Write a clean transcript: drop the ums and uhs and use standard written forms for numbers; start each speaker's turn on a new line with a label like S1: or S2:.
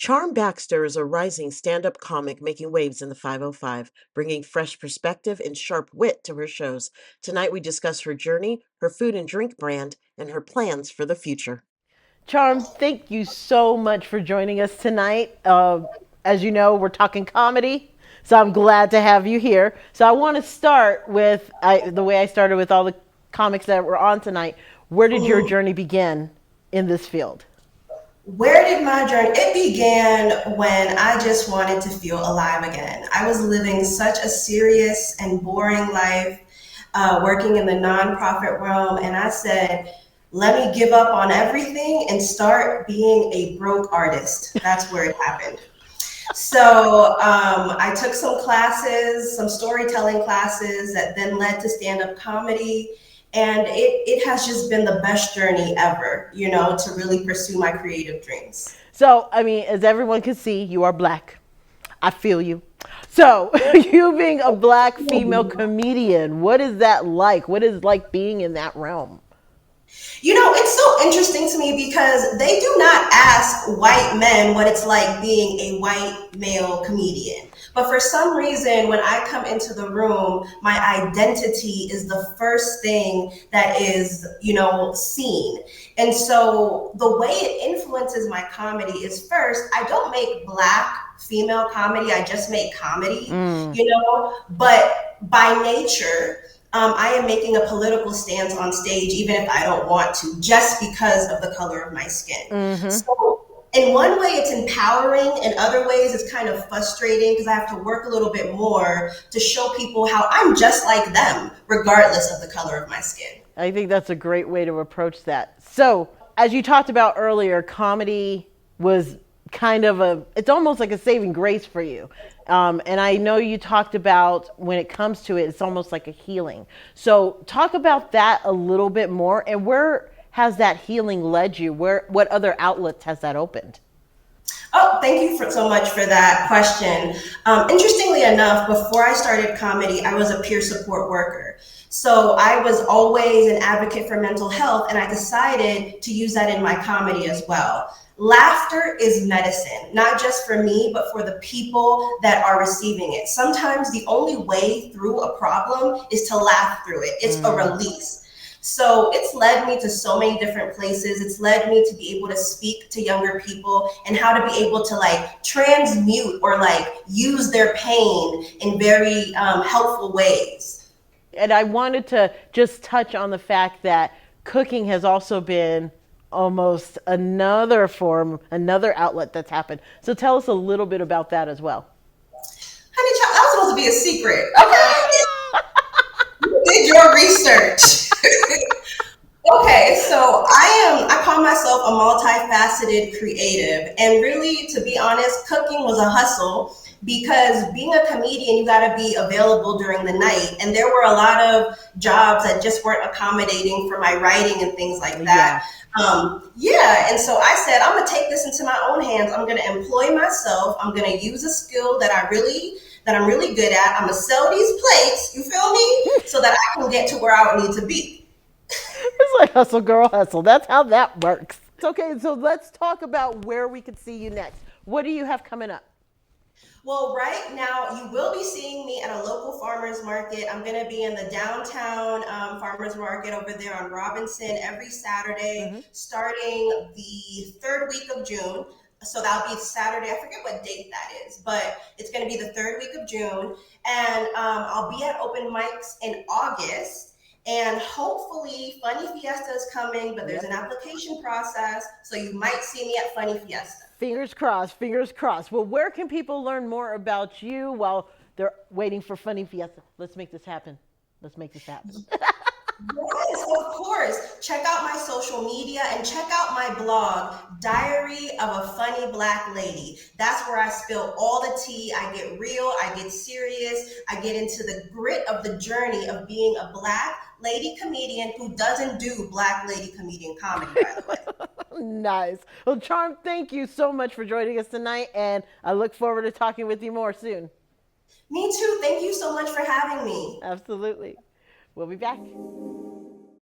S1: Charm Baxter is a rising stand up comic making waves in the 505, bringing fresh perspective and sharp wit to her shows. Tonight, we discuss her journey, her food and drink brand, and her plans for the future.
S2: Charm, thank you so much for joining us tonight. As you know, we're talking comedy, so I'm glad to have you here. So I want to start with the way I started with all the comics that were on tonight. Where did your
S3: Mhm.
S2: journey begin in this field?
S3: Where did my journey? It began when I just wanted to feel alive again. I was living such a serious and boring life, working in the nonprofit realm, and I said, "Let me give up on everything and start being a broke artist." That's where it happened. So I took some classes, some storytelling classes that then led to stand-up comedy. And it has just been the best journey ever, to really pursue my creative dreams.
S2: So, I mean, as everyone can see, you are black. I feel you. So, you being a black female comedian, what is that like? What is it like being in that realm?
S3: It's so interesting to me because they do not ask white men what it's like being a white male comedian. But for some reason, when I come into the room, my identity is the first thing that is, seen. And so the way it influences my comedy is first, I don't make black female comedy, I just make comedy,
S2: Mm.
S3: but by nature, I am making a political stance on stage, even if I don't want to, just because of the color of my skin.
S2: Hmm.
S3: So, in one way, it's empowering. In other ways, it's kind of frustrating because I have to work a little bit more to show people how I'm just like them, regardless of the color of my skin.
S2: I think that's a great way to approach that. So, as you talked about earlier, comedy was kind of it's almost like a saving grace for you. And I know you talked about when it comes to it, it's almost like a healing. So, talk about that a little bit more and where has that healing led you? What other outlets has that opened?
S3: Oh, thank you so much for that question. Interestingly enough, before I started comedy, I was a peer support worker. So I was always an advocate for mental health, and I decided to use that in my comedy as well. Laughter is medicine, not just for me, but for the people that are receiving it. Sometimes the only way through a problem is to laugh through it, it's a
S2: Mm.
S3: release. So it's led me to so many different places. It's led me to be able to speak to younger people and how to be able to like transmute or like use their pain in very helpful ways.
S2: And I wanted to just touch on the fact that cooking has also been almost another form, another outlet that's happened. So tell us a little bit about that as well.
S3: Honey, child, that was supposed to be a secret. Okay, you did your research. Okay, so I call myself a multifaceted creative. And really, to be honest, cooking was a hustle because being a comedian, you got to be available during the night. And there were a lot of jobs that just weren't accommodating for my writing and things like
S2: Yeah.
S3: that. Yeah, and so I said, I'm going to take this into my own hands. I'm going to employ myself. I'm going to use a skill that I'm really good at. I'm going to sell these plates, you feel me? So that I can get to where I need to be.
S2: It's like hustle, girl, hustle. That's how that works. Okay, so let's talk about where we could see you next. What do you have coming up?
S3: Well, right now you will be seeing me at a local farmers market. I'm going to be in the downtown farmers market over there on Robinson every Saturday,
S2: Hmm.
S3: starting the third week of June. So that'll be Saturday. I forget what date that is, but it's going to be the third week of June. And I'll be at open mics in August. And hopefully, Funny Fiesta is coming, but there's
S2: Yep.
S3: an application process. So you might see me at Funny Fiesta.
S2: Fingers crossed, fingers crossed. Well, where can people learn more about you while they're waiting for Funny Fiesta? Let's make this happen. Let's make this happen.
S3: Yes, of course. Check out my social media and check out my blog, Diary of a Funny Black Lady. That's where I spill all the tea. I get real, I get serious, I get into the grit of the journey of being a black lady comedian who doesn't do black lady comedian comedy, by the way.
S2: Nice. Well, Charm, thank you so much for joining us tonight, and I look forward to talking with you more soon.
S3: Me too. Thank you so much for having me.
S2: Absolutely. We'll be back.